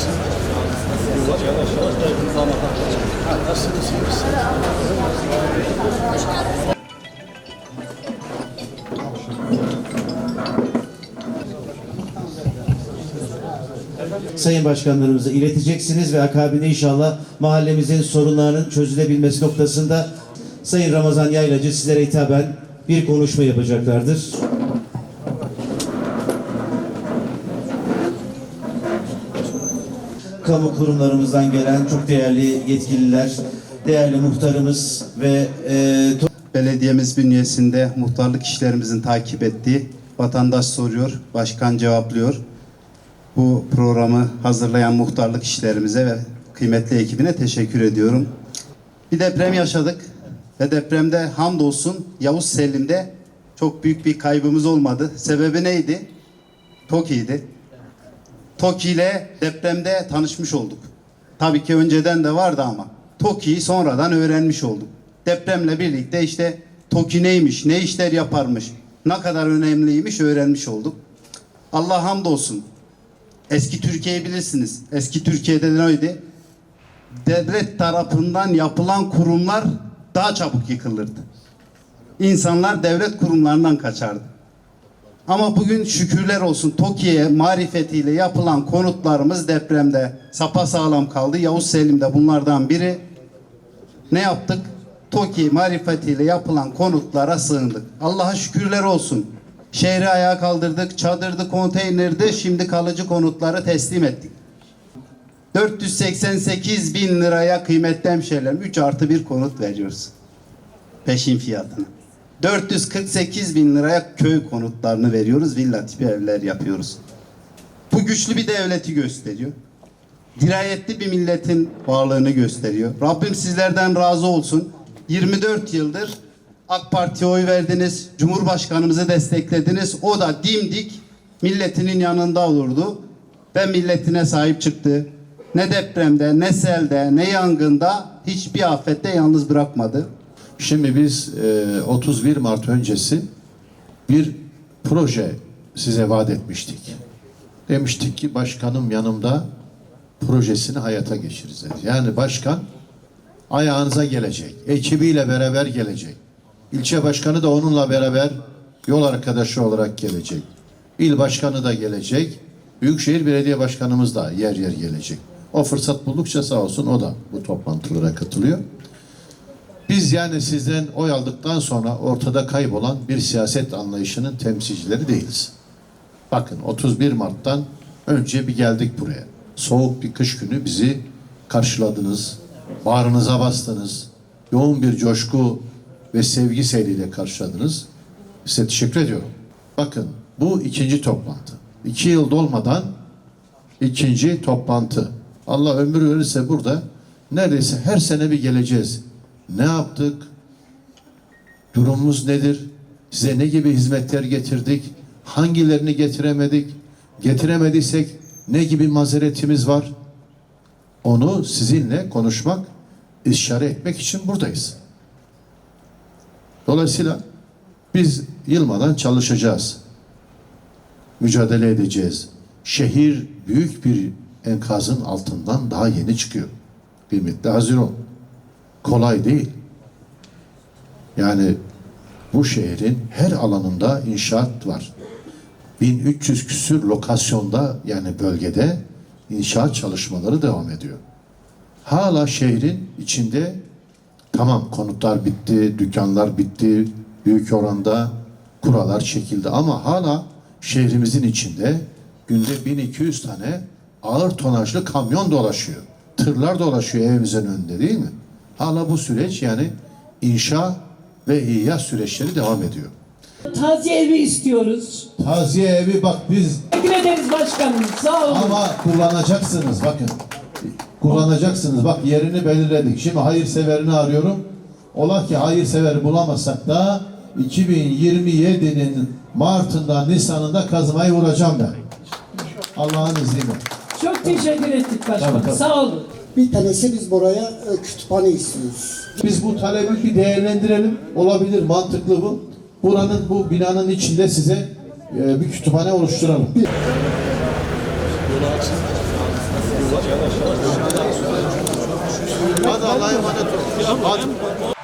açın. Yavaş yavaş da imzalamak. Nasılsınız? Sayın Başkanlarımıza ileteceksiniz ve akabinde inşallah mahallemizin sorunlarının çözülebilmesi noktasında Sayın Ramazan Yaylacı sizlere hitaben bir konuşma yapacaklardır. Kamu kurumlarımızdan gelen çok değerli yetkililer, değerli muhtarımız ve belediyemiz bünyesinde muhtarlık işlerimizin takip ettiği vatandaş soruyor, başkan cevaplıyor. Bu programı hazırlayan muhtarlık işlerimize ve kıymetli ekibine teşekkür ediyorum. Bir deprem yaşadık ve depremde hamdolsun Yavuz Selim'de çok büyük bir kaybımız olmadı. Sebebi neydi? TOKİ'ydi. TOKİ ile depremde tanışmış olduk. Tabii ki önceden de vardı ama TOKİ'yi sonradan öğrenmiş olduk. Depremle birlikte işte TOKİ neymiş, ne işler yaparmış, ne kadar önemliymiş öğrenmiş olduk. Allah hamdolsun. Eski Türkiye'yi bilirsiniz. Eski Türkiye'de neydi? Devlet tarafından yapılan kurumlar daha çabuk yıkılırdı. İnsanlar devlet kurumlarından kaçardı. Ama bugün şükürler olsun TOKİ'ye marifetiyle yapılan konutlarımız depremde sapasağlam kaldı. Yavuz Selim de bunlardan biri. Ne yaptık? TOKİ marifetiyle yapılan konutlara sığındık. Allah'a şükürler olsun. Şehri ayağa kaldırdık, çadırdı, konteynerdi, şimdi kalıcı konutları teslim ettik. 488 bin liraya kıymetli hemşehrilerim 3+1 konut veriyoruz. Peşin fiyatını. 448 bin liraya köy konutlarını veriyoruz, villa tipi evler yapıyoruz. Bu güçlü bir devleti gösteriyor. Dirayetli bir milletin varlığını gösteriyor. Rabbim sizlerden razı olsun. 24 yıldır AK Parti'ye oy verdiniz, Cumhurbaşkanımızı desteklediniz. O da dimdik milletinin yanında olurdu ve milletine sahip çıktı. Ne depremde, ne selde, ne yangında hiçbir afette yalnız bırakmadı. Şimdi biz 31 Mart öncesi bir proje size vaat etmiştik. Demiştik ki başkanım yanımda projesini hayata geçireceğiz. Yani başkan ayağınıza gelecek, ekibiyle beraber gelecek. İlçe başkanı da onunla beraber yol arkadaşı olarak gelecek. İl başkanı da gelecek. Büyükşehir Belediye Başkanımız da yer yer gelecek. O fırsat buldukça sağ olsun o da bu toplantılara katılıyor. Biz yani sizden oy aldıktan sonra ortada kaybolan bir siyaset anlayışının temsilcileri değiliz. Bakın 31 Mart'tan önce bir geldik buraya. Soğuk bir kış günü bizi karşıladınız. Bağrınıza bastınız. Yoğun bir coşku ve sevgi seyriyle karşıladınız. Size teşekkür ediyorum. Bakın bu ikinci toplantı. 2 yıl dolmadan ikinci toplantı. Allah ömür verirse burada neredeyse her sene bir geleceğiz. Ne yaptık? Durumumuz nedir? Size ne gibi hizmetler getirdik? Hangilerini getiremedik? Getiremediysek ne gibi mazeretimiz var? Onu sizinle konuşmak, istişare etmek için buradayız. Dolayısıyla biz yılmadan çalışacağız. Mücadele edeceğiz. Şehir büyük bir enkazın altından daha yeni çıkıyor. Kıymetli Haziran. Kolay değil. Yani bu şehrin her alanında inşaat var. 1300 küsür lokasyonda yani bölgede inşaat çalışmaları devam ediyor. Hala şehrin içinde tamam konutlar bitti, dükkanlar bitti, büyük oranda kuralar çekildi ama hala şehrimizin içinde günde 1200 tane ağır tonajlı kamyon dolaşıyor. Tırlar dolaşıyor evimizin önünde değil mi? Hala bu süreç yani inşa ve ihya süreçleri devam ediyor. Taziye evi istiyoruz. Taziye evi bak biz... Teşekkür ederiz başkanım. Sağ olun. Ama kullanacaksınız bakın. Kullanacaksınız. Bak yerini belirledik. Şimdi hayırseverini arıyorum. Ola ki hayırseveri bulamazsak da 2027'nin Mart'ında, Nisan'ında kazmayı vuracağım ben. Allah'ın izniyle. Çok teşekkür ettik başkanım. Tabii. Sağ olun. Bir tanesi biz buraya kütüphane istiyoruz. Biz bu talebi bir değerlendirelim. Olabilir, mantıklı bu. Buranın, bu binanın içinde size bir kütüphane oluşturalım. Yolu açın. Hadi Allah'a emanet olun. Hadi.